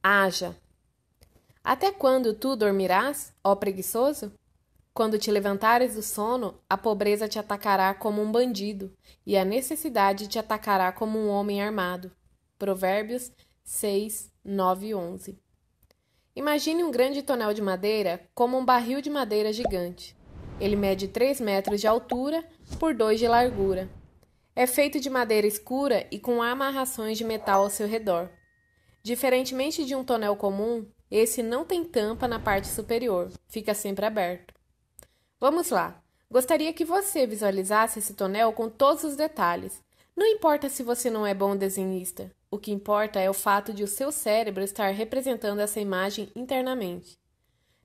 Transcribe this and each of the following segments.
Haja. Até quando tu dormirás, ó preguiçoso? Quando te levantares do sono, a pobreza te atacará como um bandido, e a necessidade te atacará como um homem armado. Provérbios 6, 9 e 11. Imagine um grande tonel de madeira como um barril de madeira gigante. Ele mede 3 metros de altura por 2 de largura. É feito de madeira escura e com amarrações de metal ao seu redor. Diferentemente de um tonel comum, esse não tem tampa na parte superior, fica sempre aberto. Vamos lá. Gostaria que você visualizasse esse tonel com todos os detalhes. Não importa se você não é bom desenhista. O que importa é o fato de o seu cérebro estar representando essa imagem internamente.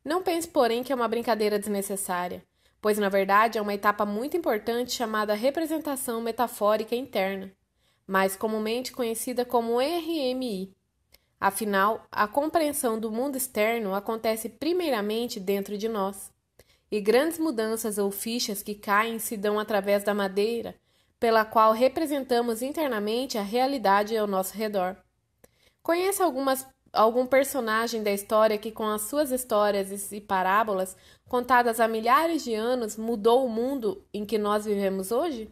Não pense, porém, que é uma brincadeira desnecessária, pois na verdade é uma etapa muito importante chamada representação metafórica interna, mais comumente conhecida como RMI. Afinal, a compreensão do mundo externo acontece primeiramente dentro de nós. E grandes mudanças ou fichas que caem se dão através da madeira, pela qual representamos internamente a realidade ao nosso redor. Conhece algum personagem da história que, com as suas histórias e parábolas, contadas há milhares de anos, mudou o mundo em que nós vivemos hoje?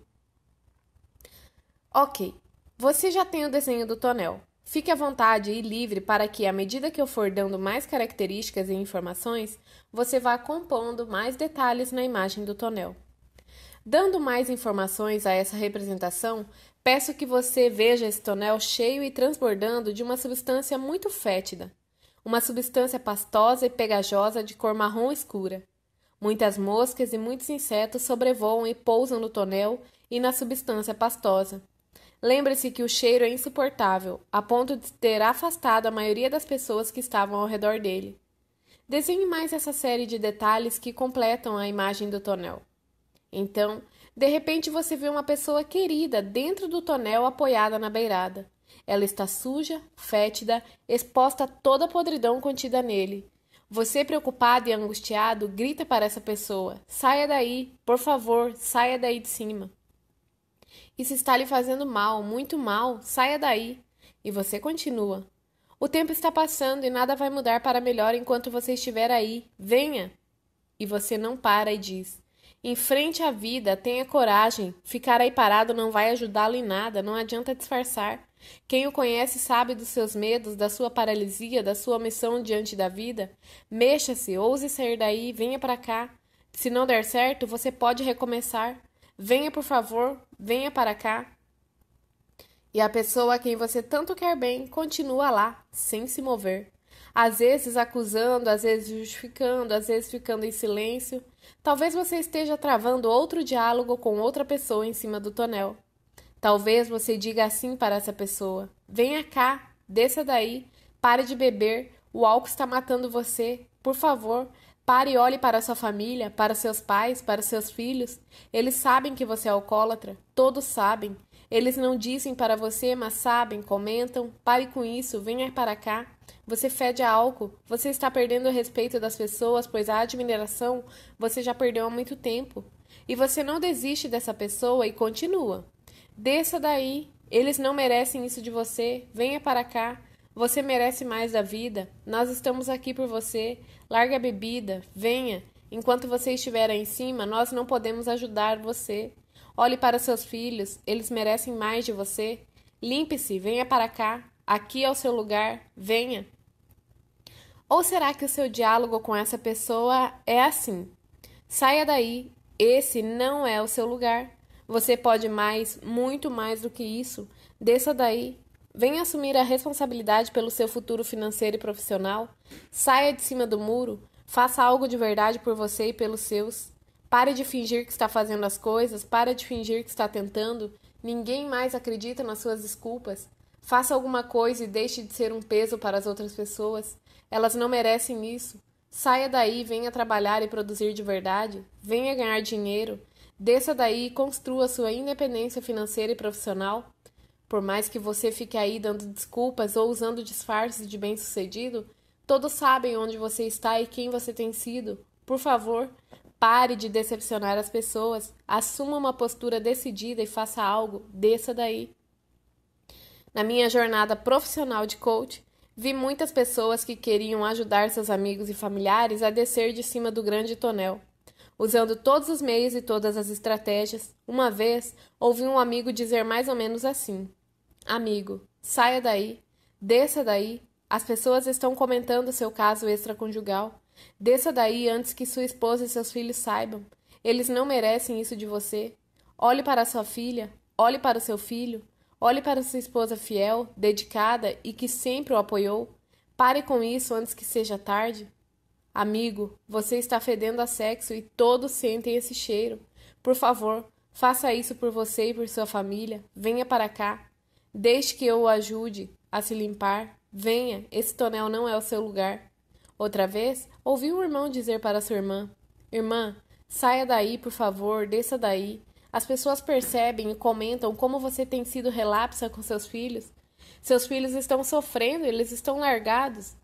Ok, você já tem o desenho do tonel. Fique à vontade e livre para que, à medida que eu for dando mais características e informações, você vá compondo mais detalhes na imagem do tonel. Dando mais informações a essa representação, peço que você veja esse tonel cheio e transbordando de uma substância muito fétida, uma substância pastosa e pegajosa de cor marrom escura. Muitas moscas e muitos insetos sobrevoam e pousam no tonel e na substância pastosa. Lembre-se que o cheiro é insuportável, a ponto de ter afastado a maioria das pessoas que estavam ao redor dele. Desenhe mais essa série de detalhes que completam a imagem do tonel. Então, de repente você vê uma pessoa querida dentro do tonel apoiada na beirada. Ela está suja, fétida, exposta a toda a podridão contida nele. Você, preocupado e angustiado, grita para essa pessoa: saia daí, por favor, saia daí de cima. Isso está lhe fazendo mal, muito mal, saia daí. E você continua. O tempo está passando e nada vai mudar para melhor enquanto você estiver aí. Venha! E você não para e diz: enfrente a vida, tenha coragem. Ficar aí parado não vai ajudá-lo em nada, não adianta disfarçar. Quem o conhece sabe dos seus medos, da sua paralisia, da sua missão diante da vida. Mexa-se, ouse sair daí, venha para cá. Se não der certo, você pode recomeçar. Venha, por favor, venha para cá. E a pessoa a quem você tanto quer bem continua lá, sem se mover. Às vezes acusando, às vezes justificando, às vezes ficando em silêncio. Talvez você esteja travando outro diálogo com outra pessoa em cima do tonel. Talvez você diga assim para essa pessoa: venha cá, desça daí, pare de beber, o álcool está matando você, por favor, pare e olhe para sua família, para seus pais, para seus filhos. Eles sabem que você é alcoólatra, todos sabem. Eles não dizem para você, mas sabem, comentam. Pare com isso, venha para cá. Você fede a álcool, você está perdendo o respeito das pessoas, pois a admiração você já perdeu há muito tempo. E você não desiste dessa pessoa e continua. Desça daí, eles não merecem isso de você, venha para cá. Você merece mais da vida, nós estamos aqui por você. Largue a bebida, venha. Enquanto você estiver aí em cima, nós não podemos ajudar você. Olhe para seus filhos, eles merecem mais de você. Limpe-se, venha para cá. Aqui é o seu lugar, venha. Ou será que o seu diálogo com essa pessoa é assim? Saia daí, esse não é o seu lugar. Você pode mais, muito mais do que isso. Desça daí. Venha assumir a responsabilidade pelo seu futuro financeiro e profissional. Saia de cima do muro. Faça algo de verdade por você e pelos seus. Pare de fingir que está fazendo as coisas. Pare de fingir que está tentando. Ninguém mais acredita nas suas desculpas. Faça alguma coisa e deixe de ser um peso para as outras pessoas. Elas não merecem isso. Saia daí, venha trabalhar e produzir de verdade. Venha ganhar dinheiro. Desça daí e construa sua independência financeira e profissional. Por mais que você fique aí dando desculpas ou usando disfarces de bem-sucedido, todos sabem onde você está e quem você tem sido. Por favor, pare de decepcionar as pessoas. Assuma uma postura decidida e faça algo. Desça daí. Na minha jornada profissional de coach, Vi muitas pessoas que queriam ajudar seus amigos e familiares a descer de cima do grande tonel, usando todos os meios e todas as estratégias. Uma vez, ouvi um amigo dizer mais ou menos assim: Amigo, saia daí, desça daí. As pessoas estão comentando seu caso extraconjugal. Desça daí antes que sua esposa e seus filhos saibam. Eles não merecem isso de você. Olhe para sua filha, olhe para o seu filho, olhe para sua esposa fiel, dedicada e que sempre o apoiou. Pare com isso antes que seja tarde. Amigo, você está fedendo a sexo e todos sentem esse cheiro. Por favor, faça isso por você e por sua família. Venha para cá. Deixe que eu o ajude a se limpar. Venha, esse tonel não é o seu lugar. Outra vez, ouvi um irmão dizer para sua irmã: Irmã, saia daí, por favor, desça daí. As pessoas percebem e comentam como você tem sido relapsa com seus filhos. Seus filhos estão sofrendo, eles estão largados.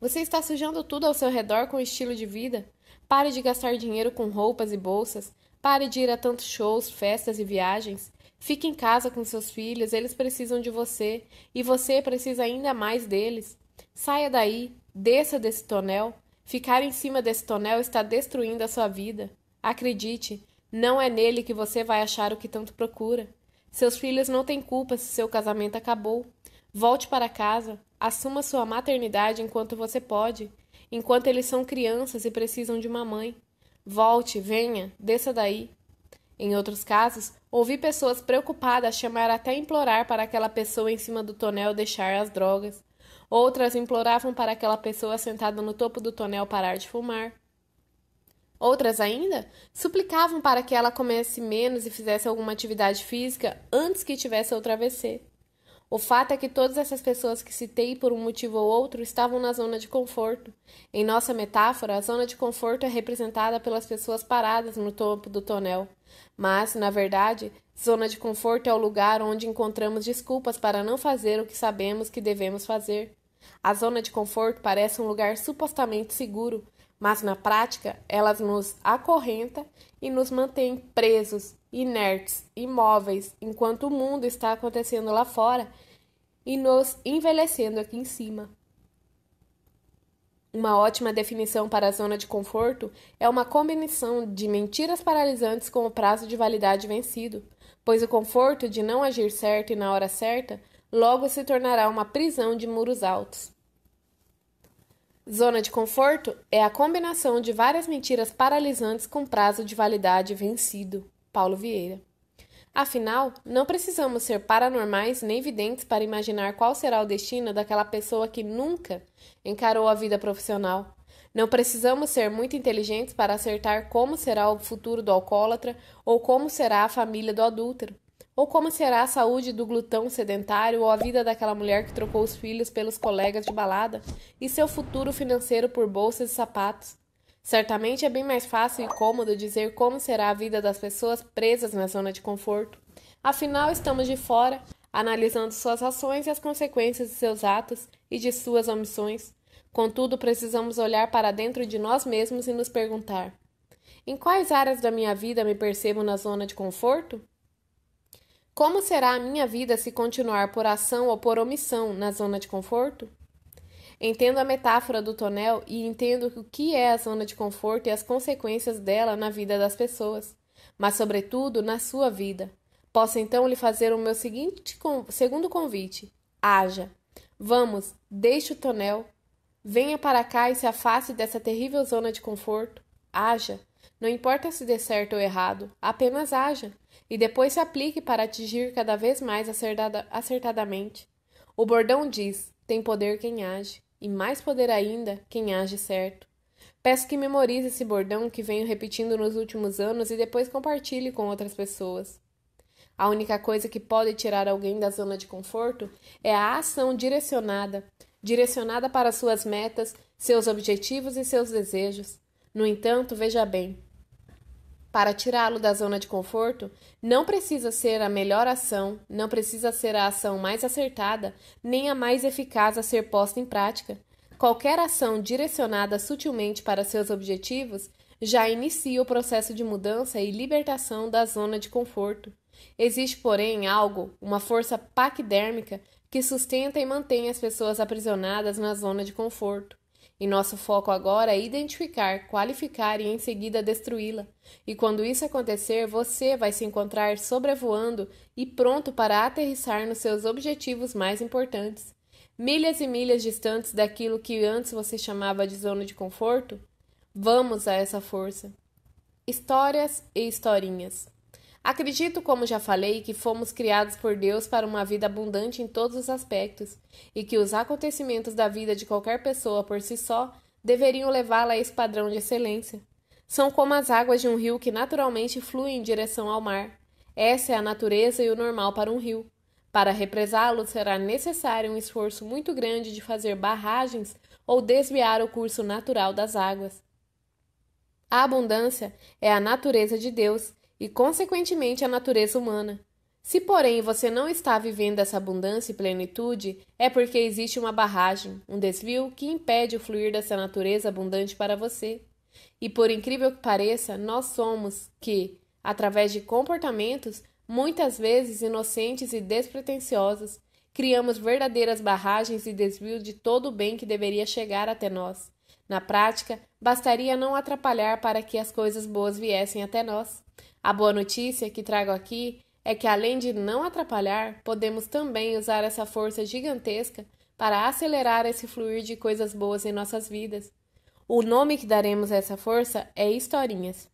Você está sujando tudo ao seu redor com o estilo de vida. Pare de gastar dinheiro com roupas e bolsas. Pare de ir a tantos shows, festas e viagens. Fique em casa com seus filhos, eles precisam de você. E você precisa ainda mais deles. Saia daí, desça desse tonel. Ficar em cima desse tonel está destruindo a sua vida. Acredite, não é nele que você vai achar o que tanto procura. Seus filhos não têm culpa se seu casamento acabou. Volte para casa, assuma sua maternidade enquanto você pode, enquanto eles são crianças e precisam de uma mãe. Volte, venha, desça daí. Em outros casos, ouvi pessoas preocupadas chamar até implorar para aquela pessoa em cima do tonel deixar as drogas. Outras imploravam para aquela pessoa sentada no topo do tonel parar de fumar. Outras ainda suplicavam para que ela comesse menos e fizesse alguma atividade física antes que tivesse outro AVC. O fato é que todas essas pessoas que citei por um motivo ou outro estavam na zona de conforto. Em nossa metáfora, a zona de conforto é representada pelas pessoas paradas no topo do tonel. Mas, na verdade, zona de conforto é o lugar onde encontramos desculpas para não fazer o que sabemos que devemos fazer. A zona de conforto parece um lugar supostamente seguro, mas na prática ela nos acorrenta e nos mantém presos, inertes, imóveis, enquanto o mundo está acontecendo lá fora e nos envelhecendo aqui em cima. Uma ótima definição para a zona de conforto é uma combinação de mentiras paralisantes com o prazo de validade vencido, pois o conforto de não agir certo e na hora certa logo se tornará uma prisão de muros altos. Zona de conforto é a combinação de várias mentiras paralisantes com prazo de validade vencido. Paulo Vieira. Afinal, não precisamos ser paranormais nem videntes para imaginar qual será o destino daquela pessoa que nunca encarou a vida profissional. Não precisamos ser muito inteligentes para acertar como será o futuro do alcoólatra, ou como será a família do adúltero, ou como será a saúde do glutão sedentário, ou a vida daquela mulher que trocou os filhos pelos colegas de balada, e seu futuro financeiro por bolsas e sapatos. Certamente é bem mais fácil e cômodo dizer como será a vida das pessoas presas na zona de conforto. Afinal, estamos de fora, analisando suas ações e as consequências de seus atos e de suas omissões. Contudo, precisamos olhar para dentro de nós mesmos e nos perguntar: em quais áreas da minha vida me percebo na zona de conforto? Como será a minha vida se continuar por ação ou por omissão na zona de conforto? Entendo a metáfora do tonel e entendo o que é a zona de conforto e as consequências dela na vida das pessoas, mas, sobretudo, na sua vida. Posso então lhe fazer o meu segundo convite: haja. Vamos, deixe o tonel. Venha para cá e se afaste dessa terrível zona de conforto. Haja. Não importa se dê certo ou errado, apenas haja. E depois se aplique para atingir cada vez mais acertadamente. O bordão diz: tem poder quem age, e mais poder ainda quem age certo. Peço que memorize esse bordão que venho repetindo nos últimos anos e depois compartilhe com outras pessoas. A única coisa que pode tirar alguém da zona de conforto é a ação direcionada para suas metas, seus objetivos e seus desejos. No entanto, veja bem, para tirá-lo da zona de conforto, não precisa ser a melhor ação, não precisa ser a ação mais acertada, nem a mais eficaz a ser posta em prática. Qualquer ação direcionada sutilmente para seus objetivos já inicia o processo de mudança e libertação da zona de conforto. Existe, porém, algo, uma força paquidérmica, que sustenta e mantém as pessoas aprisionadas na zona de conforto. E nosso foco agora é identificar, qualificar e em seguida destruí-la. E quando isso acontecer, você vai se encontrar sobrevoando e pronto para aterrissar nos seus objetivos mais importantes. Milhas e milhas distantes daquilo que antes você chamava de zona de conforto? Vamos a essa força. Histórias e historinhas. Acredito, como já falei, que fomos criados por Deus para uma vida abundante em todos os aspectos e que os acontecimentos da vida de qualquer pessoa por si só deveriam levá-la a esse padrão de excelência. São como as águas de um rio que naturalmente fluem em direção ao mar. Essa é a natureza e o normal para um rio. Para represá-lo, será necessário um esforço muito grande de fazer barragens ou desviar o curso natural das águas. A abundância é a natureza de Deus e, consequentemente, a natureza humana. Se, porém, você não está vivendo essa abundância e plenitude, é porque existe uma barragem, um desvio que impede o fluir dessa natureza abundante para você. E, por incrível que pareça, nós somos que, através de comportamentos, muitas vezes inocentes e despretensiosos, criamos verdadeiras barragens e desvio de todo o bem que deveria chegar até nós. Na prática, bastaria não atrapalhar para que as coisas boas viessem até nós. A boa notícia que trago aqui é que, além de não atrapalhar, podemos também usar essa força gigantesca para acelerar esse fluir de coisas boas em nossas vidas. O nome que daremos a essa força é historinhas.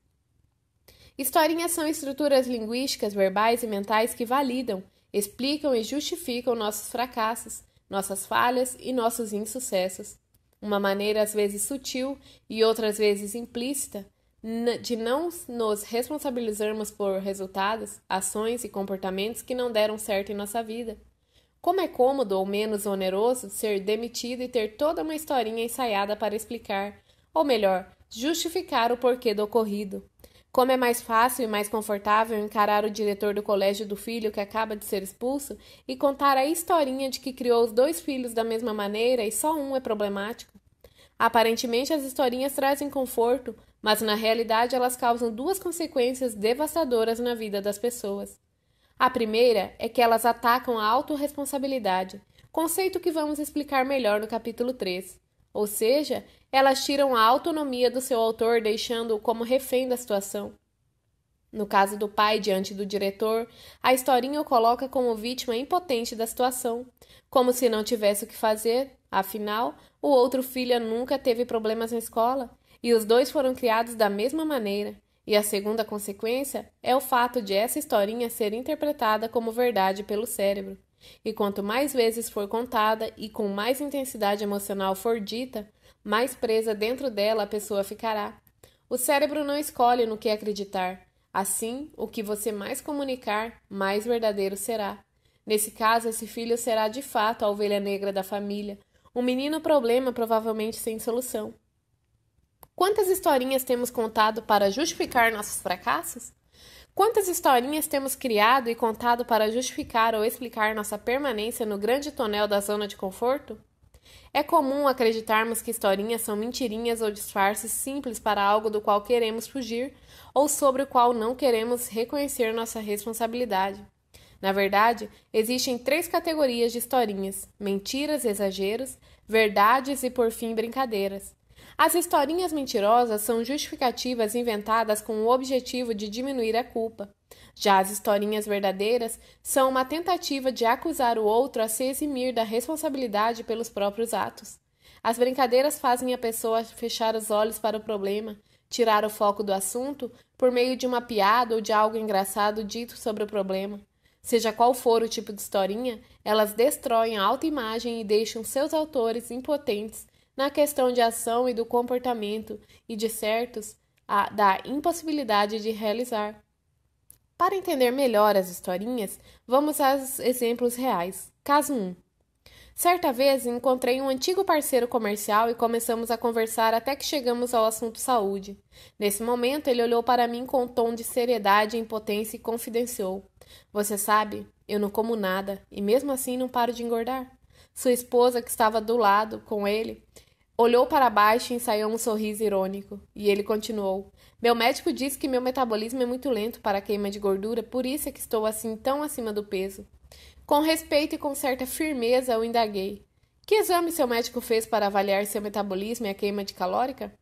Historinhas são estruturas linguísticas, verbais e mentais que validam, explicam e justificam nossos fracassos, nossas falhas e nossos insucessos. Uma maneira às vezes sutil e outras vezes implícita de não nos responsabilizarmos por resultados, ações e comportamentos que não deram certo em nossa vida. Como é cômodo ou menos oneroso ser demitido e ter toda uma historinha ensaiada para explicar, ou melhor, justificar o porquê do ocorrido. Como é mais fácil e mais confortável encarar o diretor do colégio do filho que acaba de ser expulso e contar a historinha de que criou os 2 filhos da mesma maneira e só um é problemático. Aparentemente as historinhas trazem conforto, mas na realidade elas causam 2 consequências devastadoras na vida das pessoas. A primeira é que elas atacam a autorresponsabilidade, conceito que vamos explicar melhor no capítulo 3. Ou seja, elas tiram a autonomia do seu autor, deixando-o como refém da situação. No caso do pai diante do diretor, a historinha o coloca como vítima impotente da situação, como se não tivesse o que fazer, afinal, o outro filho nunca teve problemas na escola, e os 2 foram criados da mesma maneira. E a segunda consequência é o fato de essa historinha ser interpretada como verdade pelo cérebro. E quanto mais vezes for contada e com mais intensidade emocional for dita, mais presa dentro dela a pessoa ficará. O cérebro não escolhe no que acreditar. Assim, o que você mais comunicar, mais verdadeiro será. Nesse caso, esse filho será de fato a ovelha negra da família, um menino problema provavelmente sem solução. Quantas historinhas temos contado para justificar nossos fracassos? Quantas historinhas temos criado e contado para justificar ou explicar nossa permanência no grande tonel da zona de conforto? É comum acreditarmos que historinhas são mentirinhas ou disfarces simples para algo do qual queremos fugir ou sobre o qual não queremos reconhecer nossa responsabilidade. Na verdade, existem 3 categorias de historinhas: mentiras, exageros, verdades e, por fim, brincadeiras. As historinhas mentirosas são justificativas inventadas com o objetivo de diminuir a culpa. Já as historinhas verdadeiras são uma tentativa de acusar o outro a se eximir da responsabilidade pelos próprios atos. As brincadeiras fazem a pessoa fechar os olhos para o problema, tirar o foco do assunto por meio de uma piada ou de algo engraçado dito sobre o problema. Seja qual for o tipo de historinha, elas destroem a autoimagem e deixam seus autores impotentes na questão de ação e do comportamento e, de certos, da impossibilidade de realizar. Para entender melhor as historinhas, vamos aos exemplos reais. Caso 1. Certa vez encontrei um antigo parceiro comercial e começamos a conversar até que chegamos ao assunto saúde. Nesse momento, ele olhou para mim com um tom de seriedade e impotência e confidenciou: "Você sabe, eu não como nada e mesmo assim não paro de engordar." Sua esposa, que estava do lado com ele, olhou para baixo e ensaiou um sorriso irônico. E ele continuou: "Meu médico disse que meu metabolismo é muito lento para a queima de gordura, por isso é que estou assim tão acima do peso." Com respeito e com certa firmeza, eu indaguei. Que exame seu médico fez para avaliar seu metabolismo e a queima de calórica?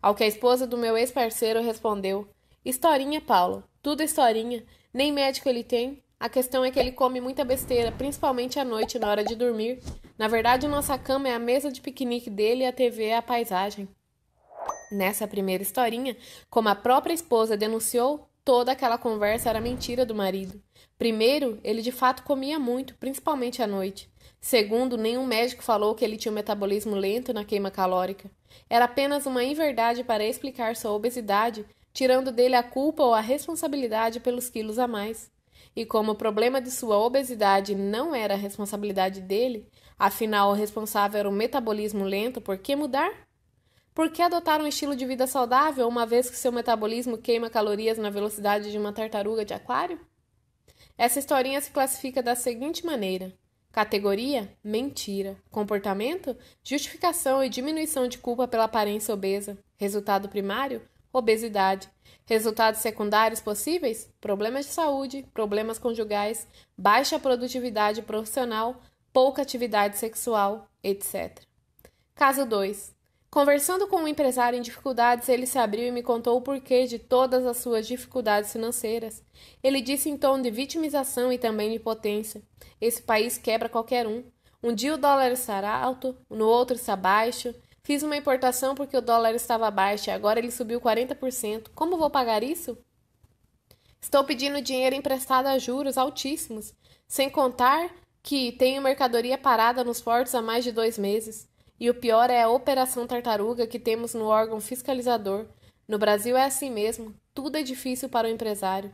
Ao que a esposa do meu ex-parceiro respondeu: Historinha, Paulo. Tudo historinha. Nem médico ele tem. A questão é que ele come muita besteira, principalmente à noite, na hora de dormir. Na verdade, nossa cama é a mesa de piquenique dele e a TV é a paisagem. Nessa primeira historinha, como a própria esposa denunciou, toda aquela conversa era mentira do marido. Primeiro, ele de fato comia muito, principalmente à noite. Segundo, nenhum médico falou que ele tinha um metabolismo lento na queima calórica. Era apenas uma inverdade para explicar sua obesidade, tirando dele a culpa ou a responsabilidade pelos quilos a mais. E como o problema de sua obesidade não era a responsabilidade dele, afinal o responsável era o metabolismo lento, por que mudar? Por que adotar um estilo de vida saudável, uma vez que seu metabolismo queima calorias na velocidade de uma tartaruga de aquário? Essa historinha se classifica da seguinte maneira: categoria: mentira. Comportamento: justificação e diminuição de culpa pela aparência obesa. Resultado primário: obesidade. Resultados secundários possíveis: problemas de saúde, problemas conjugais, baixa produtividade profissional, pouca atividade sexual, etc. Caso 2. Conversando com um empresário em dificuldades, ele se abriu e me contou o porquê de todas as suas dificuldades financeiras. Ele disse em tom de vitimização e também de impotência: esse país quebra qualquer um. Um dia o dólar estará alto, no outro está baixo. Fiz uma importação porque o dólar estava baixo e agora ele subiu 40%. Como vou pagar isso? Estou pedindo dinheiro emprestado a juros altíssimos, sem contar que tenho mercadoria parada nos portos há mais de 2 meses. E o pior é a Operação Tartaruga que temos no órgão fiscalizador. No Brasil é assim mesmo, tudo é difícil para o empresário.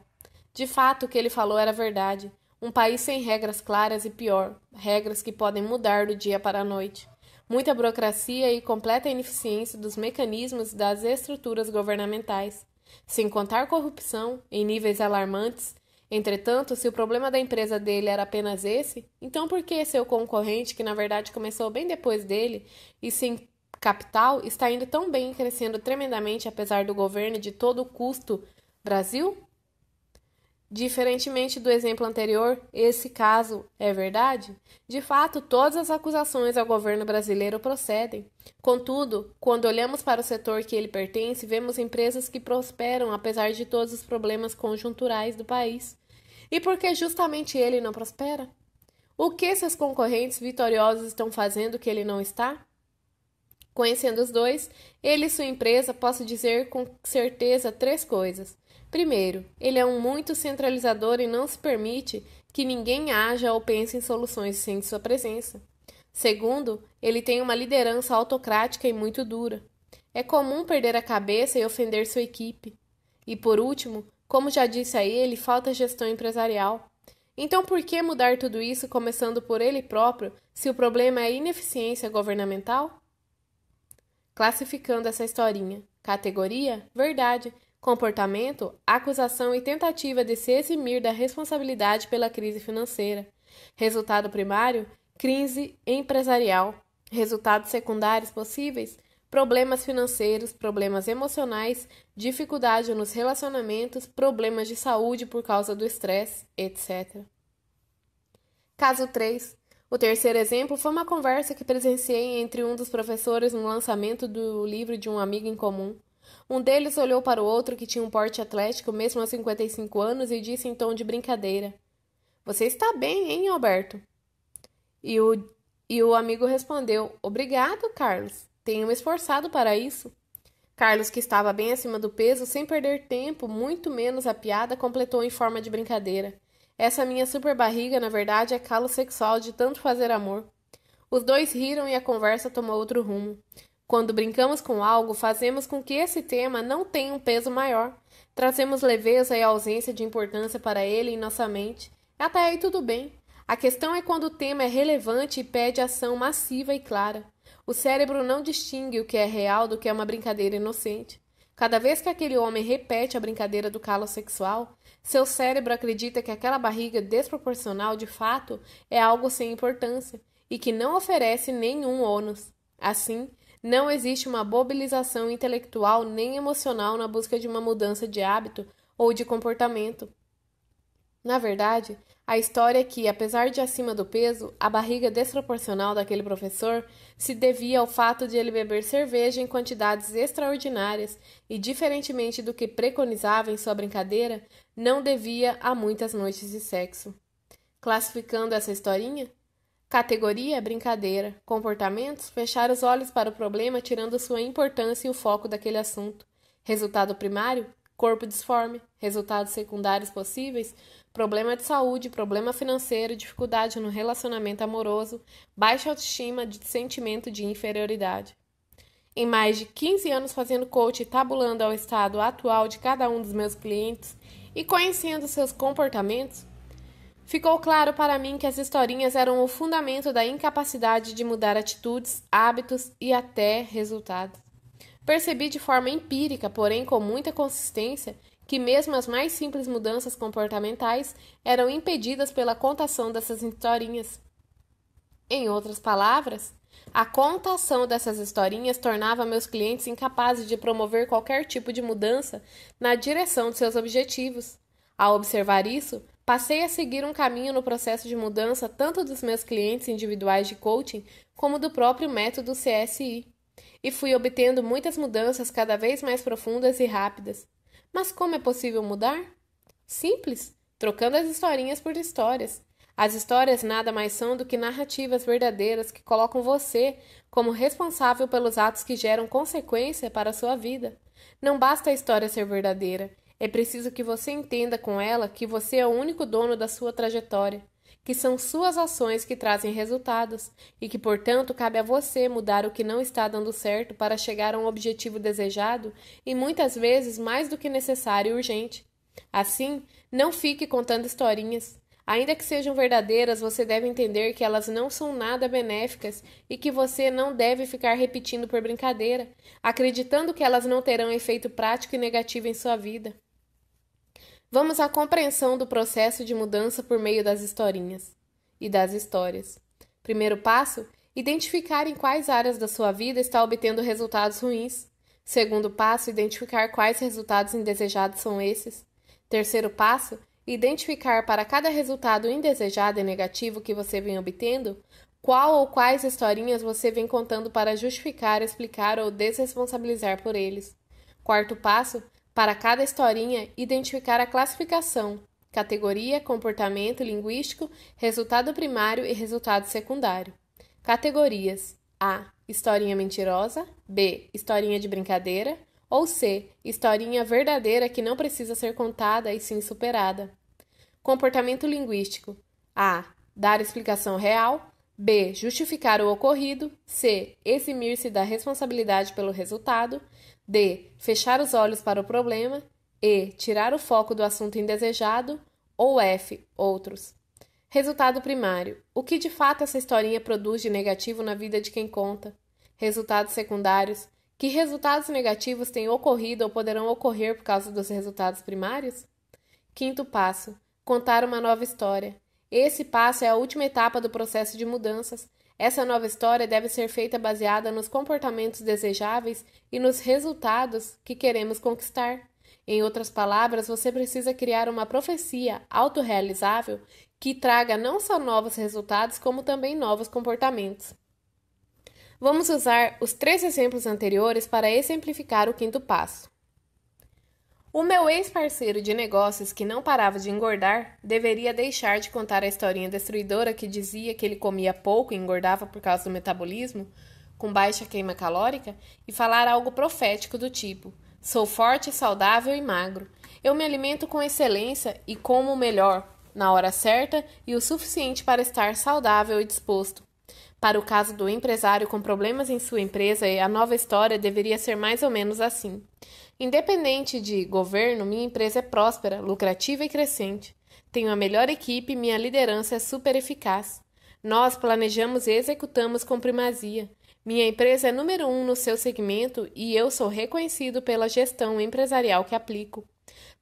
De fato, o que ele falou era verdade. Um país sem regras claras e pior, regras que podem mudar do dia para a noite. Muita burocracia e completa ineficiência dos mecanismos e das estruturas governamentais. Sem contar corrupção em níveis alarmantes. Entretanto, se o problema da empresa dele era apenas esse, então por que seu concorrente, que na verdade começou bem depois dele e sem capital, está indo tão bem e crescendo tremendamente apesar do governo e de todo o custo Brasil? Diferentemente do exemplo anterior, esse caso é verdade? De fato, todas as acusações ao governo brasileiro procedem. Contudo, quando olhamos para o setor que ele pertence, vemos empresas que prosperam apesar de todos os problemas conjunturais do país. E por que justamente ele não prospera? O que seus concorrentes vitoriosos estão fazendo que ele não está? Conhecendo os dois, ele e sua empresa, posso dizer com certeza 3 coisas. Primeiro, ele é um muito centralizador e não se permite que ninguém haja ou pense em soluções sem sua presença. Segundo, ele tem uma liderança autocrática e muito dura. É comum perder a cabeça e ofender sua equipe. E por último, como já disse a ele, falta gestão empresarial. Então por que mudar tudo isso começando por ele próprio, se o problema é a ineficiência governamental? Classificando essa historinha. Categoria: verdade. Comportamento: acusação e tentativa de se eximir da responsabilidade pela crise financeira. Resultado primário: crise empresarial. Resultados secundários possíveis: problemas financeiros, problemas emocionais, dificuldade nos relacionamentos, problemas de saúde por causa do estresse, etc. Caso 3. O terceiro exemplo foi uma conversa que presenciei entre um dos professores no lançamento do livro de um amigo em comum. Um deles olhou para o outro, que tinha um porte atlético, mesmo aos 55 anos, e disse em tom de brincadeira: Você está bem, hein, Alberto? E o amigo respondeu: Obrigado, Carlos. Tenho me esforçado para isso. Carlos, que estava bem acima do peso, sem perder tempo, muito menos a piada, completou em forma de brincadeira: Essa minha super barriga, na verdade, é calo sexual de tanto fazer amor. Os dois riram e a conversa tomou outro rumo. Quando brincamos com algo, fazemos com que esse tema não tenha um peso maior. Trazemos leveza e ausência de importância para ele em nossa mente. Até aí tudo bem. A questão é quando o tema é relevante e pede ação massiva e clara. O cérebro não distingue o que é real do que é uma brincadeira inocente. Cada vez que aquele homem repete a brincadeira do calo sexual, seu cérebro acredita que aquela barriga desproporcional de fato é algo sem importância e que não oferece nenhum ônus. Assim, não existe uma mobilização intelectual nem emocional na busca de uma mudança de hábito ou de comportamento. Na verdade, A história é que, apesar de acima do peso, a barriga desproporcional daquele professor se devia ao fato de ele beber cerveja em quantidades extraordinárias e, diferentemente do que preconizava em sua brincadeira, não devia a muitas noites de sexo. Classificando essa historinha? Categoria, brincadeira. Comportamentos, fechar os olhos para o problema tirando sua importância e o foco daquele assunto. Resultado primário, corpo disforme. Resultados secundários possíveis, problema de saúde, problema financeiro, dificuldade no relacionamento amoroso, baixa autoestima, sentimento de inferioridade. Em mais de 15 anos fazendo coach e tabulando ao estado atual de cada um dos meus clientes e conhecendo seus comportamentos, ficou claro para mim que as historinhas eram o fundamento da incapacidade de mudar atitudes, hábitos e até resultados. Percebi de forma empírica, porém com muita consistência, que mesmo as mais simples mudanças comportamentais eram impedidas pela contação dessas historinhas. Em outras palavras, a contação dessas historinhas tornava meus clientes incapazes de promover qualquer tipo de mudança na direção de seus objetivos. Ao observar isso, passei a seguir um caminho no processo de mudança tanto dos meus clientes individuais de coaching como do próprio método CSI. E fui obtendo muitas mudanças cada vez mais profundas e rápidas. Mas como é possível mudar? Simples, trocando as historinhas por histórias. As histórias nada mais são do que narrativas verdadeiras que colocam você como responsável pelos atos que geram consequência para a sua vida. Não basta a história ser verdadeira, é preciso que você entenda com ela que você é o único dono da sua trajetória, que são suas ações que trazem resultados e que, portanto, cabe a você mudar o que não está dando certo para chegar a um objetivo desejado e muitas vezes mais do que necessário e urgente. Assim, não fique contando historinhas. Ainda que sejam verdadeiras, você deve entender que elas não são nada benéficas e que você não deve ficar repetindo por brincadeira, acreditando que elas não terão efeito prático e negativo em sua vida. Vamos à compreensão do processo de mudança por meio das historinhas e das histórias. Primeiro passo, identificar em quais áreas da sua vida está obtendo resultados ruins. Segundo passo, identificar quais resultados indesejados são esses. Terceiro passo, identificar para cada resultado indesejado e negativo que você vem obtendo, qual ou quais historinhas você vem contando para justificar, explicar ou desresponsabilizar por eles. Quarto passo, para cada historinha, identificar a classificação, categoria, comportamento linguístico, resultado primário e resultado secundário. Categorias: A. Historinha mentirosa. B. Historinha de brincadeira. Ou C. Historinha verdadeira que não precisa ser contada e sim superada. Comportamento linguístico: A. Dar explicação real. B. Justificar o ocorrido. C. Eximir-se da responsabilidade pelo resultado. D. Fechar os olhos para o problema. E. Tirar o foco do assunto indesejado. Ou F. Outros. Resultado primário: o que de fato essa historinha produz de negativo na vida de quem conta? Resultados secundários: que resultados negativos têm ocorrido ou poderão ocorrer por causa dos resultados primários? Quinto passo: contar uma nova história. Esse passo é a última etapa do processo de mudanças. Essa nova história deve ser feita baseada nos comportamentos desejáveis e nos resultados que queremos conquistar. Em outras palavras, você precisa criar uma profecia autorrealizável que traga não só novos resultados, como também novos comportamentos. Vamos usar os 3 exemplos anteriores para exemplificar o quinto passo. O meu ex-parceiro de negócios que não parava de engordar deveria deixar de contar a historinha destruidora que dizia que ele comia pouco e engordava por causa do metabolismo, com baixa queima calórica, e falar algo profético do tipo: sou forte, saudável e magro. Eu me alimento com excelência e como o melhor, na hora certa e o suficiente para estar saudável e disposto. Para o caso do empresário com problemas em sua empresa, a nova história deveria ser mais ou menos assim. Independente de governo, minha empresa é próspera, lucrativa e crescente. Tenho a melhor equipe e minha liderança é super eficaz. Nós planejamos e executamos com primazia. Minha empresa é número 1 no seu segmento e eu sou reconhecido pela gestão empresarial que aplico.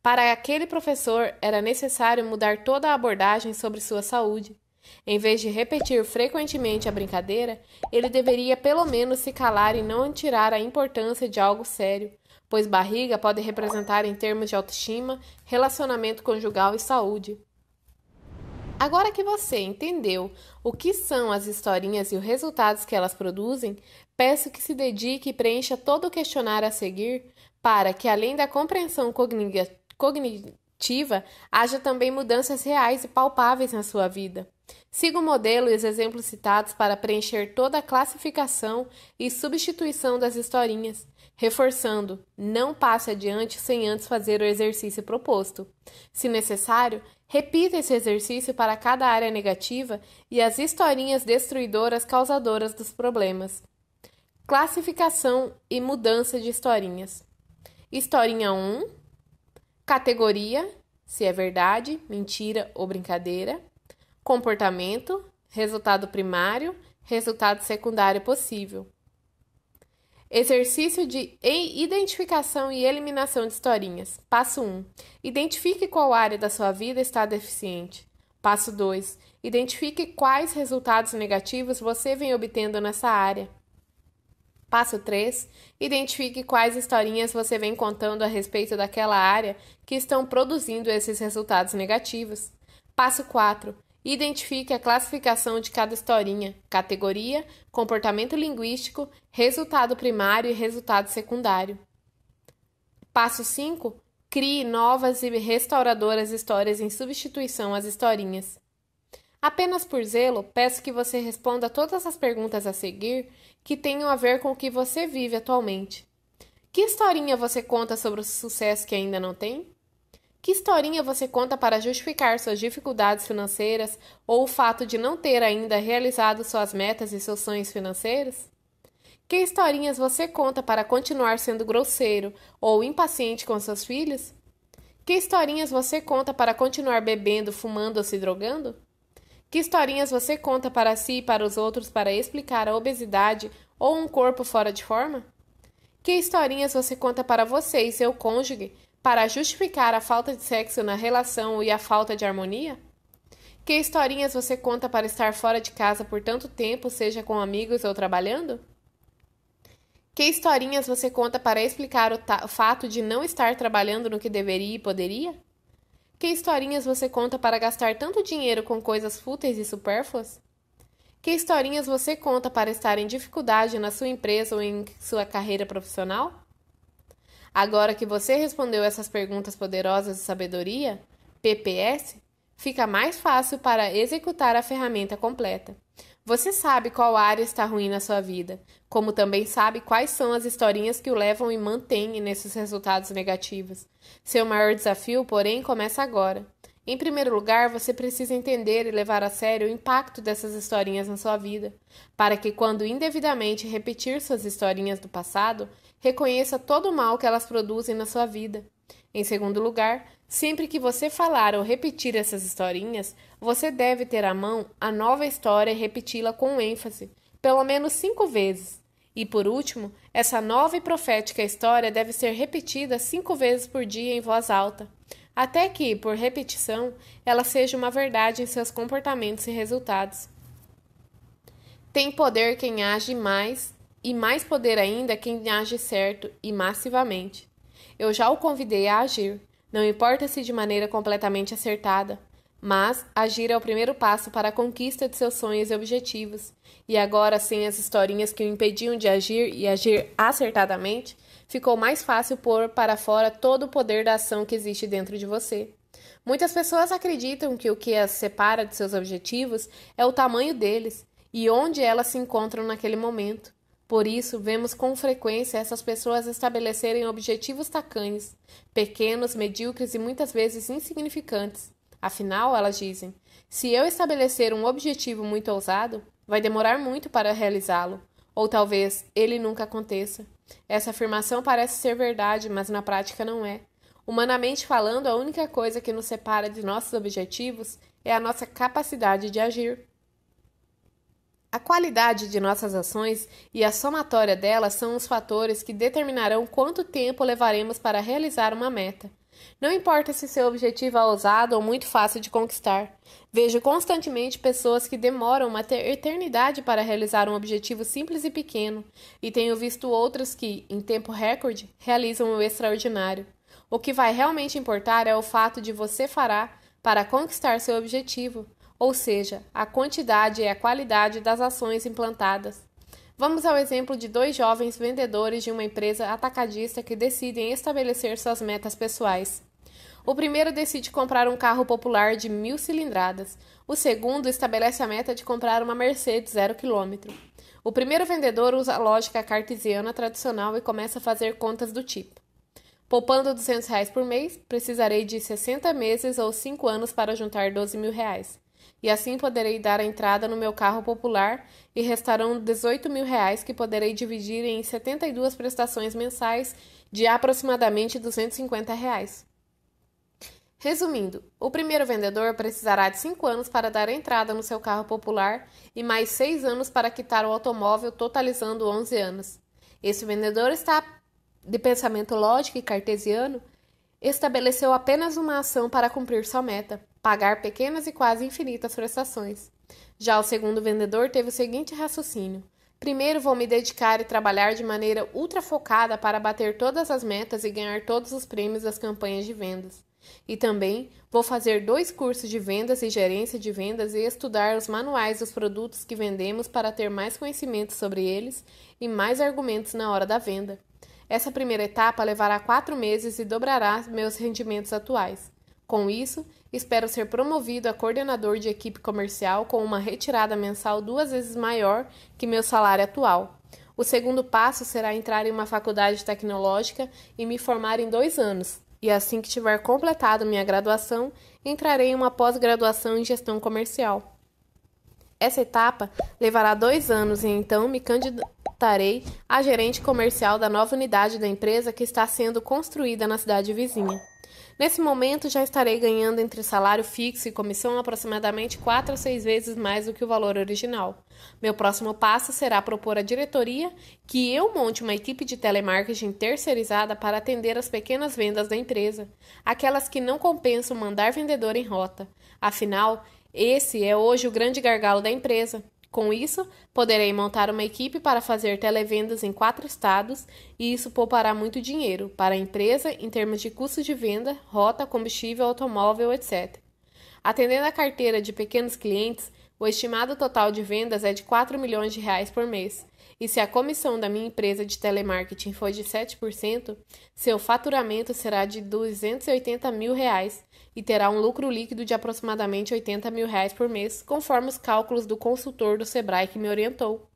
Para aquele professor, era necessário mudar toda a abordagem sobre sua saúde. Em vez de repetir frequentemente a brincadeira, ele deveria pelo menos se calar e não tirar a importância de algo sério, pois barriga pode representar em termos de autoestima, relacionamento conjugal e saúde. Agora que você entendeu o que são as historinhas e os resultados que elas produzem, peço que se dedique e preencha todo o questionário a seguir para que, além da compreensão cognitiva, haja também mudanças reais e palpáveis na sua vida. Siga o modelo e os exemplos citados para preencher toda a classificação e substituição das historinhas, reforçando: não passe adiante sem antes fazer o exercício proposto. Se necessário, repita esse exercício para cada área negativa e as historinhas destruidoras causadoras dos problemas. Classificação e mudança de historinhas. Historinha 1. Categoria: se é verdade, mentira ou brincadeira. Comportamento: resultado primário, resultado secundário possível. Exercício de identificação e eliminação de historinhas. Passo 1. Identifique qual área da sua vida está deficiente. Passo 2. Identifique quais resultados negativos você vem obtendo nessa área. Passo 3. Identifique quais historinhas você vem contando a respeito daquela área que estão produzindo esses resultados negativos. Passo 4. Identifique a classificação de cada historinha: categoria, comportamento linguístico, resultado primário e resultado secundário. Passo 5. Crie novas e restauradoras histórias em substituição às historinhas. Apenas por zelo, peço que você responda todas as perguntas a seguir que tenham a ver com o que você vive atualmente. Que historinha você conta sobre o sucesso que ainda não tem? Que historinha você conta para justificar suas dificuldades financeiras ou o fato de não ter ainda realizado suas metas e seus sonhos financeiros? Que historinhas você conta para continuar sendo grosseiro ou impaciente com seus filhos? Que historinhas você conta para continuar bebendo, fumando ou se drogando? Que historinhas você conta para si e para os outros para explicar a obesidade ou um corpo fora de forma? Que historinhas você conta para você e seu cônjuge para justificar a falta de sexo na relação e a falta de harmonia? Que historinhas você conta para estar fora de casa por tanto tempo, seja com amigos ou trabalhando? Que historinhas você conta para explicar o fato de não estar trabalhando no que deveria e poderia? Que historinhas você conta para gastar tanto dinheiro com coisas fúteis e supérfluas? Que historinhas você conta para estar em dificuldade na sua empresa ou em sua carreira profissional? Agora que você respondeu essas perguntas poderosas de sabedoria, PPS, fica mais fácil para executar a ferramenta completa. Você sabe qual área está ruim na sua vida, como também sabe quais são as historinhas que o levam e mantêm nesses resultados negativos. Seu maior desafio, porém, começa agora. Em primeiro lugar, você precisa entender e levar a sério o impacto dessas historinhas na sua vida, para que, quando indevidamente repetir suas historinhas do passado, reconheça todo o mal que elas produzem na sua vida. Em segundo lugar, sempre que você falar ou repetir essas historinhas, você deve ter à mão a nova história e repeti-la com ênfase, pelo menos 5 vezes. E por último, essa nova e profética história deve ser repetida 5 vezes por dia em voz alta, até que, por repetição, ela seja uma verdade em seus comportamentos e resultados. Tem poder quem age mais, e mais poder ainda quem age certo e massivamente. Eu já o convidei a agir, não importa se de maneira completamente acertada, mas agir é o primeiro passo para a conquista de seus sonhos e objetivos. E agora, sem as historinhas que o impediam de agir e agir acertadamente, ficou mais fácil pôr para fora todo o poder da ação que existe dentro de você. Muitas pessoas acreditam que o que as separa de seus objetivos é o tamanho deles e onde elas se encontram naquele momento. Por isso, vemos com frequência essas pessoas estabelecerem objetivos tacanhos, pequenos, medíocres e muitas vezes insignificantes. Afinal, elas dizem, se eu estabelecer um objetivo muito ousado, vai demorar muito para realizá-lo, ou talvez ele nunca aconteça. Essa afirmação parece ser verdade, mas na prática não é. Humanamente falando, a única coisa que nos separa de nossos objetivos é a nossa capacidade de agir. A qualidade de nossas ações e a somatória delas são os fatores que determinarão quanto tempo levaremos para realizar uma meta. Não importa se seu objetivo é ousado ou muito fácil de conquistar. Vejo constantemente pessoas que demoram uma eternidade para realizar um objetivo simples e pequeno, e tenho visto outras que, em tempo recorde, realizam o extraordinário. O que vai realmente importar é o fato de você fará para conquistar seu objetivo. ou seja, a quantidade e a qualidade das ações implantadas. Vamos ao exemplo de dois jovens vendedores de uma empresa atacadista que decidem estabelecer suas metas pessoais. O primeiro decide comprar um carro popular de 1.000 cilindradas. O segundo estabelece a meta de comprar uma Mercedes 0 km. O primeiro vendedor usa a lógica cartesiana tradicional e começa a fazer contas do tipo: poupando R$ 200 por mês, precisarei de 60 meses ou 5 anos para juntar R$ 12.000. E assim poderei dar a entrada no meu carro popular e restarão R$ 18.000 que poderei dividir em 72 prestações mensais de aproximadamente R$ 250. Resumindo, o primeiro vendedor precisará de 5 anos para dar entrada no seu carro popular e mais 6 anos para quitar o automóvel, totalizando 11 anos. Esse vendedor está de pensamento lógico e cartesiano, estabeleceu apenas uma ação para cumprir sua meta: pagar pequenas e quase infinitas prestações. Já o segundo vendedor teve o seguinte raciocínio: primeiro vou me dedicar e trabalhar de maneira ultra focada para bater todas as metas e ganhar todos os prêmios das campanhas de vendas. E também vou fazer 2 cursos de vendas e gerência de vendas e estudar os manuais dos produtos que vendemos para ter mais conhecimento sobre eles e mais argumentos na hora da venda. Essa primeira etapa levará 4 meses e dobrará meus rendimentos atuais. Com isso, espero ser promovido a coordenador de equipe comercial com uma retirada mensal 2 vezes maior que meu salário atual. O segundo passo será entrar em uma faculdade tecnológica e me formar em 2 anos. E assim que tiver completado minha graduação, entrarei em uma pós-graduação em gestão comercial. Essa etapa levará 2 anos e então me candidatarei a gerente comercial da nova unidade da empresa que está sendo construída na cidade vizinha. Nesse momento, já estarei ganhando entre salário fixo e comissão aproximadamente 4 a 6 vezes mais do que o valor original. Meu próximo passo será propor à diretoria que eu monte uma equipe de telemarketing terceirizada para atender as pequenas vendas da empresa, aquelas que não compensam mandar vendedor em rota. Afinal, esse é hoje o grande gargalo da empresa. Com isso, poderei montar uma equipe para fazer televendas em 4 estados e isso poupará muito dinheiro para a empresa em termos de custos de venda, rota, combustível, automóvel, etc. Atendendo a carteira de pequenos clientes, o estimado total de vendas é de R$ 4 milhões por mês. E se a comissão da minha empresa de telemarketing for de 7%, seu faturamento será de R$ 280 mil e terá um lucro líquido de aproximadamente R$ 80 mil por mês, conforme os cálculos do consultor do Sebrae que me orientou.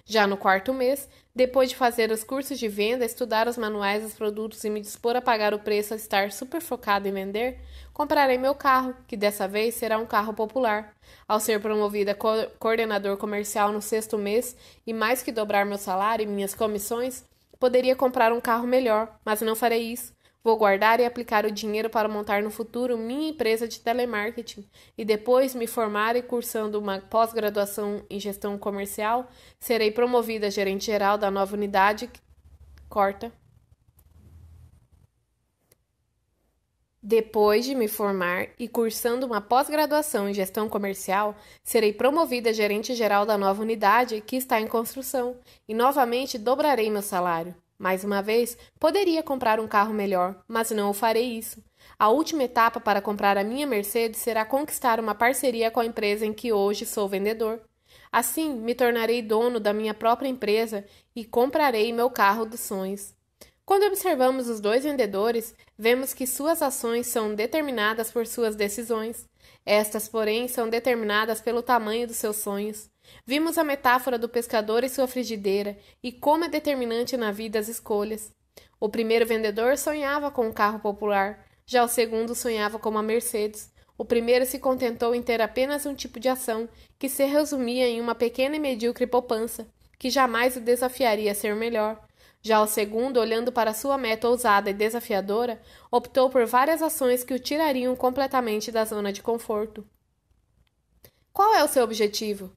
Já no 4º mês, depois de fazer os cursos de venda, estudar os manuais dos produtos e me dispor a pagar o preço a estar super focado em vender, comprarei meu carro, que dessa vez será um carro popular. Ao ser promovida a coordenador comercial no 6º mês e mais que dobrar meu salário e minhas comissões, poderia comprar um carro melhor, mas não farei isso. Vou guardar e aplicar o dinheiro para montar no futuro minha empresa de telemarketing e depois me formar e cursando uma pós-graduação em gestão comercial, serei promovida a gerente geral da nova unidade. Depois de me formar e cursando uma pós-graduação em gestão comercial, serei promovida a gerente geral da nova unidade que está em construção e novamente dobrarei meu salário. Mais uma vez, poderia comprar um carro melhor, mas não o farei isso. A última etapa para comprar a minha Mercedes será conquistar uma parceria com a empresa em que hoje sou vendedor. Assim, me tornarei dono da minha própria empresa e comprarei meu carro dos sonhos. Quando observamos os 2 vendedores, vemos que suas ações são determinadas por suas decisões. Estas, porém, são determinadas pelo tamanho dos seus sonhos. Vimos a metáfora do pescador e sua frigideira e como é determinante na vida as escolhas. O primeiro vendedor sonhava com um carro popular, já o segundo sonhava com uma Mercedes. O primeiro se contentou em ter apenas um tipo de ação, que se resumia em uma pequena e medíocre poupança, que jamais o desafiaria a ser melhor. Já o segundo, olhando para sua meta ousada e desafiadora, optou por várias ações que o tirariam completamente da zona de conforto. Qual é o seu objetivo?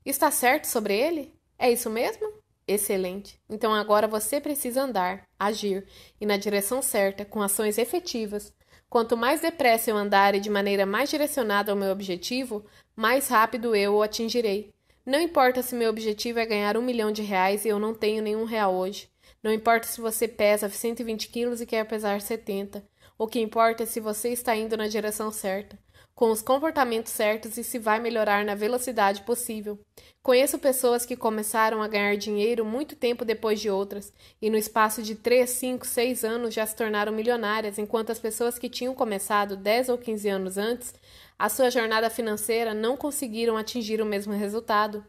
Está certo sobre ele? É isso mesmo? Excelente. Então agora você precisa andar, agir, e na direção certa, com ações efetivas. Quanto mais depressa eu andar e de maneira mais direcionada ao meu objetivo, mais rápido eu o atingirei. Não importa se meu objetivo é ganhar R$ 1 milhão e eu não tenho nenhum real hoje. Não importa se você pesa 120 quilos e quer pesar 70. O que importa é se você está indo na direção certa. com os comportamentos certos e se vai melhorar na velocidade possível. Conheço pessoas que começaram a ganhar dinheiro muito tempo depois de outras, e no espaço de 3, 5, 6 anos já se tornaram milionárias, enquanto as pessoas que tinham começado 10 ou 15 anos antes, a sua jornada financeira não conseguiram atingir o mesmo resultado.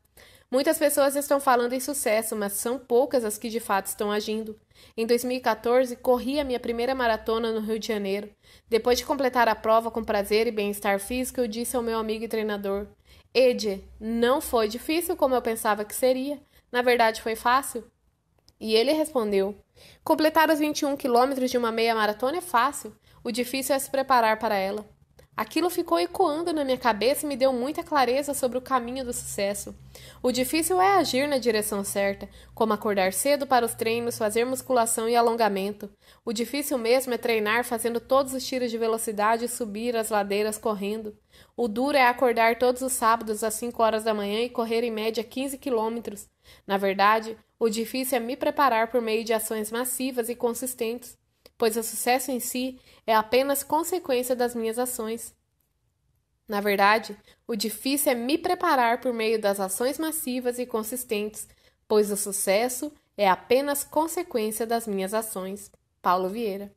Muitas pessoas estão falando em sucesso, mas são poucas as que de fato estão agindo. Em 2014, corri a minha primeira maratona no Rio de Janeiro. Depois de completar a prova com prazer e bem-estar físico, eu disse ao meu amigo e treinador: Ed, não foi difícil como eu pensava que seria. Na verdade, foi fácil. E ele respondeu: completar os 21 quilômetros de uma meia maratona é fácil. O difícil é se preparar para ela. Aquilo ficou ecoando na minha cabeça e me deu muita clareza sobre o caminho do sucesso. O difícil é agir na direção certa, como acordar cedo para os treinos, fazer musculação e alongamento. O difícil mesmo é treinar fazendo todos os tiros de velocidade e subir as ladeiras correndo. O duro é acordar todos os sábados às 5 horas da manhã e correr em média 15 quilômetros. Na verdade, o difícil é me preparar por meio de ações massivas e consistentes, pois o sucesso em si é apenas consequência das minhas ações. Na verdade, o difícil é me preparar por meio das ações massivas e consistentes, pois o sucesso é apenas consequência das minhas ações. Paulo Vieira.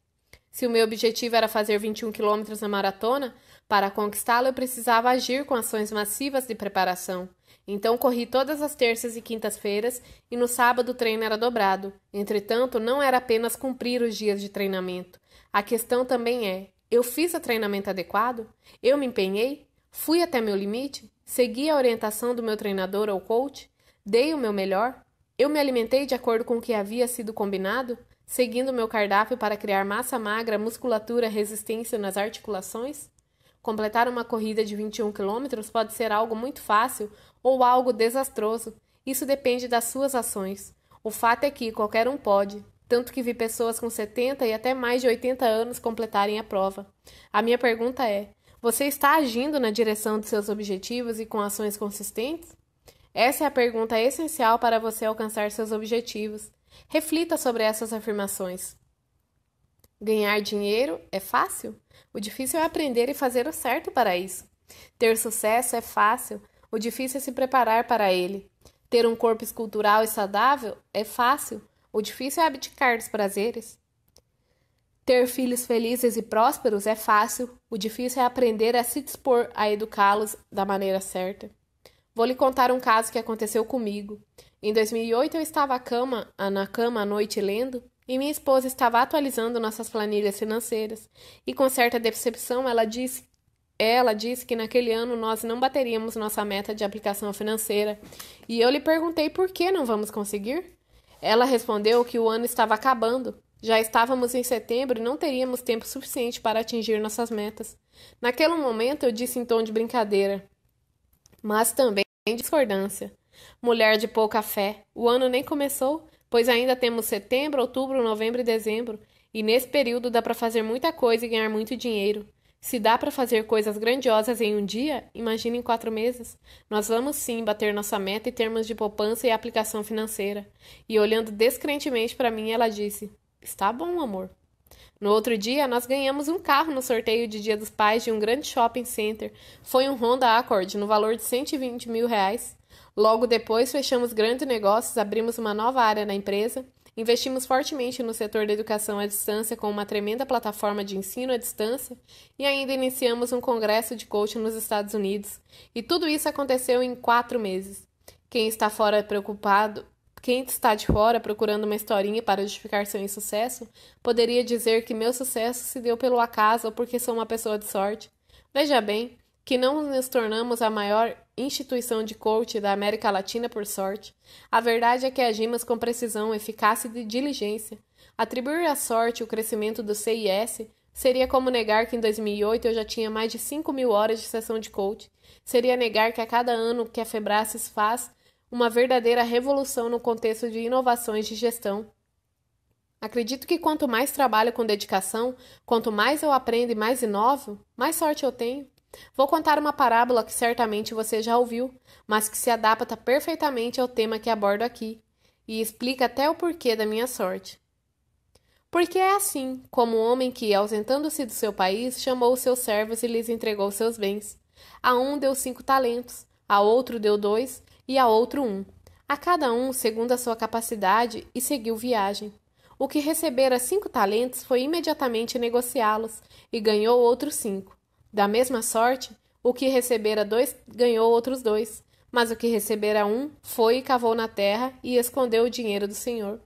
Se o meu objetivo era fazer 21 quilômetros na maratona, para conquistá-lo eu precisava agir com ações massivas de preparação. Então corri todas as terças e quintas-feiras e no sábado o treino era dobrado. Entretanto, não era apenas cumprir os dias de treinamento. A questão também é: eu fiz o treinamento adequado? Eu me empenhei? Fui até meu limite? Segui a orientação do meu treinador ou coach? Dei o meu melhor? Eu me alimentei de acordo com o que havia sido combinado? Seguindo o meu cardápio para criar massa magra, musculatura, resistência nas articulações? Completar uma corrida de 21 quilômetros pode ser algo muito fácil ou algo desastroso. Isso depende das suas ações. O fato é que qualquer um pode, tanto que vi pessoas com 70 e até mais de 80 anos completarem a prova. A minha pergunta é: você está agindo na direção dos seus objetivos e com ações consistentes? Essa é a pergunta essencial para você alcançar seus objetivos. Reflita sobre essas afirmações. Ganhar dinheiro é fácil? O difícil é aprender e fazer o certo para isso. Ter sucesso é fácil, o difícil é se preparar para ele. Ter um corpo escultural e saudável é fácil, o difícil é abdicar dos prazeres. Ter filhos felizes e prósperos é fácil, o difícil é aprender a se dispor a educá-los da maneira certa. Vou lhe contar um caso que aconteceu comigo. Em 2008 eu estava na cama à noite lendo, e minha esposa estava atualizando nossas planilhas financeiras, e com certa decepção ela disse que naquele ano nós não bateríamos nossa meta de aplicação financeira, e eu lhe perguntei por que não vamos conseguir. Ela respondeu que o ano estava acabando, já estávamos em setembro e não teríamos tempo suficiente para atingir nossas metas. Naquele momento eu disse em tom de brincadeira, mas também em discordância: mulher de pouca fé, o ano nem começou, pois ainda temos setembro, outubro, novembro e dezembro, e nesse período dá para fazer muita coisa e ganhar muito dinheiro. Se dá para fazer coisas grandiosas em um dia, imagine em 4 meses. Nós vamos sim bater nossa meta em termos de poupança e aplicação financeira. E olhando descrentemente para mim, ela disse: está bom, amor. No outro dia, nós ganhamos um carro no sorteio de Dia dos Pais de um grande shopping center. Foi um Honda Accord no valor de R$120 mil. Logo depois, fechamos grandes negócios, abrimos uma nova área na empresa, investimos fortemente no setor da educação à distância com uma tremenda plataforma de ensino à distância e ainda iniciamos um congresso de coaching nos Estados Unidos. E tudo isso aconteceu em 4 meses. Quem está de fora procurando uma historinha para justificar seu insucesso, poderia dizer que meu sucesso se deu pelo acaso ou porque sou uma pessoa de sorte. Veja bem, que não nos tornamos a maior instituição de coaching da América Latina por sorte. A verdade é que agimos com precisão, eficácia e diligência. Atribuir à sorte o crescimento do CIS seria como negar que em 2008 eu já tinha mais de 5 mil horas de sessão de coaching. Seria negar que a cada ano que a Febracis faz uma verdadeira revolução no contexto de inovações de gestão. Acredito que quanto mais trabalho com dedicação, quanto mais eu aprendo e mais inovo, mais sorte eu tenho. Vou contar uma parábola que certamente você já ouviu, mas que se adapta perfeitamente ao tema que abordo aqui, e explica até o porquê da minha sorte. Porque é assim, como o homem que, ausentando-se do seu país, chamou os seus servos e lhes entregou seus bens. A um deu 5 talentos, a outro deu 2 e a outro 1. A cada um segundo a sua capacidade e seguiu viagem. O que recebera 5 talentos foi imediatamente negociá-los e ganhou outros 5. Da mesma sorte, o que recebera 2 ganhou outros 2. Mas o que recebera 1 foi e cavou na terra e escondeu o dinheiro do senhor.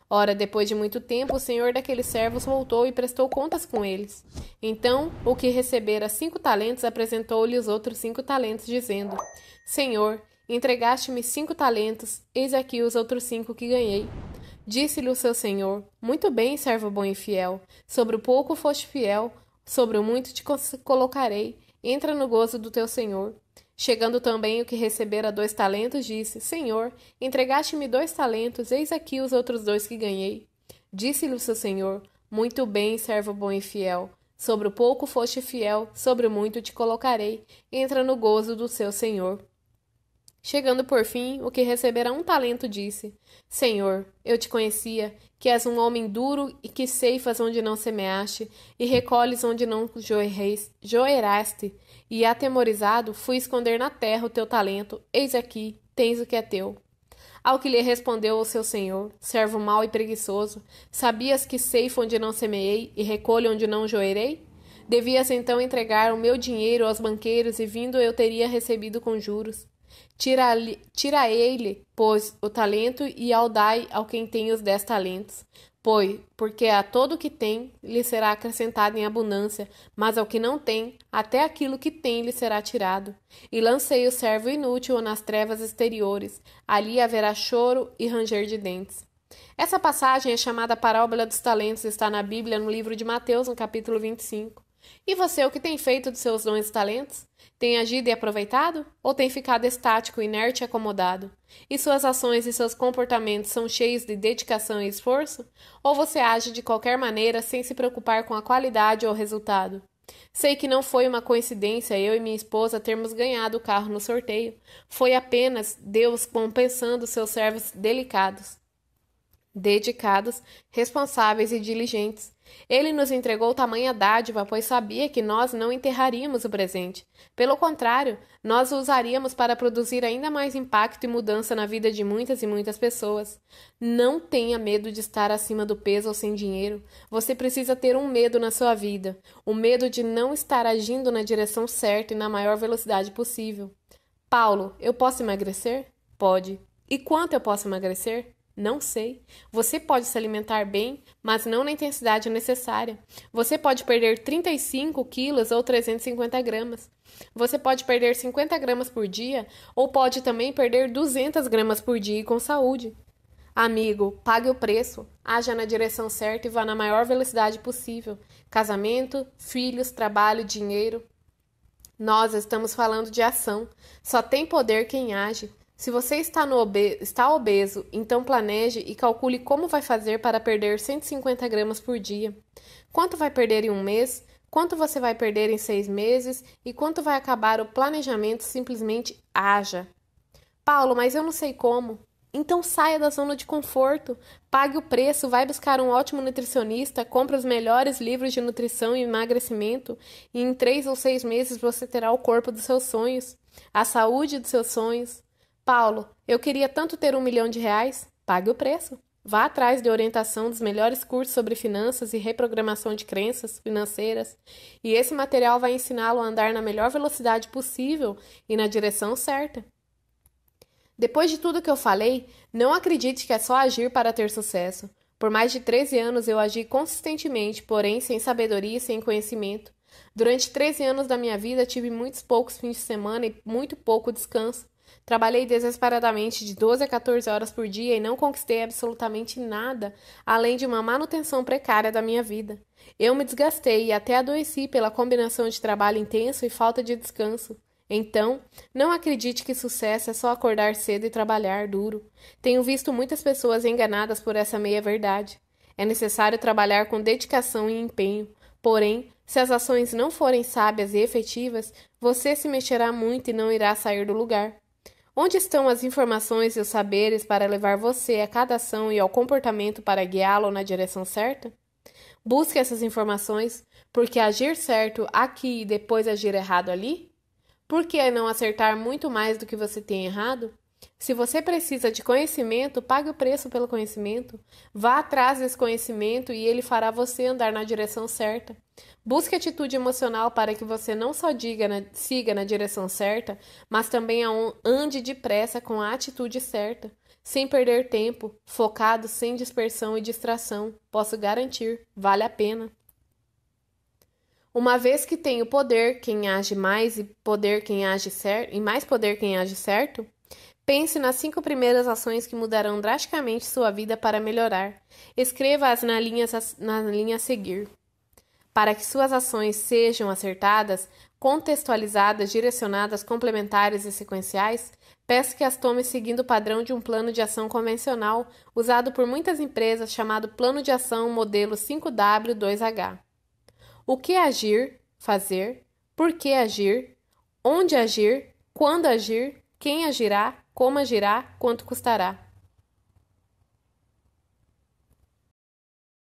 Ora, depois de muito tempo, o senhor daqueles servos voltou e prestou contas com eles. Então, o que recebera 5 talentos apresentou-lhe os outros 5 talentos, dizendo: Senhor, entregaste-me 5 talentos, eis aqui os outros 5 que ganhei. Disse-lhe o seu senhor: Muito bem, servo bom e fiel. Sobre o pouco foste fiel, sobre o muito te colocarei. Entra no gozo do teu senhor. Chegando também o que recebera 2 talentos, disse: Senhor, entregaste-me 2 talentos, eis aqui os outros 2 que ganhei. Disse-lhe o seu senhor: Muito bem, servo bom e fiel. Sobre o pouco foste fiel, sobre o muito te colocarei. Entra no gozo do seu senhor. Chegando por fim, o que recebera 1 talento disse: Senhor, eu te conhecia, que és um homem duro e que ceifas onde não semeaste, e recolhes onde não joeraste, e atemorizado fui esconder na terra o teu talento, eis aqui, tens o que é teu. Ao que lhe respondeu o seu senhor: Servo mau e preguiçoso, sabias que ceifo onde não semeei, e recolho onde não joerei? Devias então entregar o meu dinheiro aos banqueiros, e vindo eu teria recebido com juros. Tira-lhe, pois, o talento e dai ao quem tem os 10 talentos. Porque a todo o que tem lhe será acrescentado em abundância, mas ao que não tem, até aquilo que tem lhe será tirado. E lancei o servo inútil nas trevas exteriores, ali haverá choro e ranger de dentes. Essa passagem é chamada Parábola dos Talentos, está na Bíblia, no livro de Mateus, no capítulo 25. E você, o que tem feito dos seus dons e talentos? Tem agido e aproveitado? Ou tem ficado estático, inerte e acomodado? E suas ações e seus comportamentos são cheios de dedicação e esforço? Ou você age de qualquer maneira sem se preocupar com a qualidade ou resultado? Sei que não foi uma coincidência eu e minha esposa termos ganhado o carro no sorteio. Foi apenas Deus compensando seus servos dedicados, responsáveis e diligentes. Ele nos entregou tamanha dádiva, pois sabia que nós não enterraríamos o presente. Pelo contrário, nós o usaríamos para produzir ainda mais impacto e mudança na vida de muitas e muitas pessoas. Não tenha medo de estar acima do peso ou sem dinheiro. Você precisa ter um medo na sua vida, o medo de não estar agindo na direção certa e na maior velocidade possível. Paulo, eu posso emagrecer? Pode. E quanto eu posso emagrecer? Não sei. Você pode se alimentar bem, mas não na intensidade necessária. Você pode perder 35 quilos ou 350 gramas. Você pode perder 50 gramas por dia ou pode também perder 200 gramas por dia e com saúde. Amigo, pague o preço, haja na direção certa e vá na maior velocidade possível. Casamento, filhos, trabalho, dinheiro. Nós estamos falando de ação. Só tem poder quem age. Se você está obeso, então planeje e calcule como vai fazer para perder 150 gramas por dia. Quanto vai perder em um mês? Quanto você vai perder em 6 meses? E quanto vai acabar o planejamento? Simplesmente haja. Paulo, mas eu não sei como. Então saia da zona de conforto, pague o preço, vai buscar um ótimo nutricionista, compre os melhores livros de nutrição e emagrecimento e em 3 ou 6 meses você terá o corpo dos seus sonhos, a saúde dos seus sonhos. Paulo, eu queria tanto ter R$1 milhão. Pague o preço. Vá atrás de orientação dos melhores cursos sobre finanças e reprogramação de crenças financeiras. E esse material vai ensiná-lo a andar na melhor velocidade possível e na direção certa. Depois de tudo que eu falei, não acredite que é só agir para ter sucesso. Por mais de 13 anos eu agi consistentemente, porém sem sabedoria e sem conhecimento. Durante 13 anos da minha vida tive muitos poucos fins de semana e muito pouco descanso. Trabalhei desesperadamente de 12 a 14 horas por dia e não conquistei absolutamente nada, além de uma manutenção precária da minha vida. Eu me desgastei e até adoeci pela combinação de trabalho intenso e falta de descanso. Então, não acredite que sucesso é só acordar cedo e trabalhar duro. Tenho visto muitas pessoas enganadas por essa meia-verdade. É necessário trabalhar com dedicação e empenho. Porém, se as ações não forem sábias e efetivas, você se mexerá muito e não irá sair do lugar. Onde estão as informações e os saberes para levar você a cada ação e ao comportamento para guiá-lo na direção certa? Busque essas informações, porque agir certo aqui e depois agir errado ali? Por que não acertar muito mais do que você tem errado? Se você precisa de conhecimento, pague o preço pelo conhecimento. Vá atrás desse conhecimento e ele fará você andar na direção certa. Busque atitude emocional para que você não só siga na direção certa, mas também ande depressa com a atitude certa, sem perder tempo, focado, sem dispersão e distração. Posso garantir, vale a pena. Uma vez que tem o poder quem age mais e poder quem age certo, e mais poder quem age certo, pense nas 5 primeiras ações que mudarão drasticamente sua vida para melhorar. Escreva-as na linha a seguir. Para que suas ações sejam acertadas, contextualizadas, direcionadas, complementares e sequenciais, peço que as tome seguindo o padrão de um plano de ação convencional usado por muitas empresas chamado Plano de Ação Modelo 5W2H. O que agir, fazer, por que agir, onde agir, quando agir, quem agirá, como agirá, quanto custará.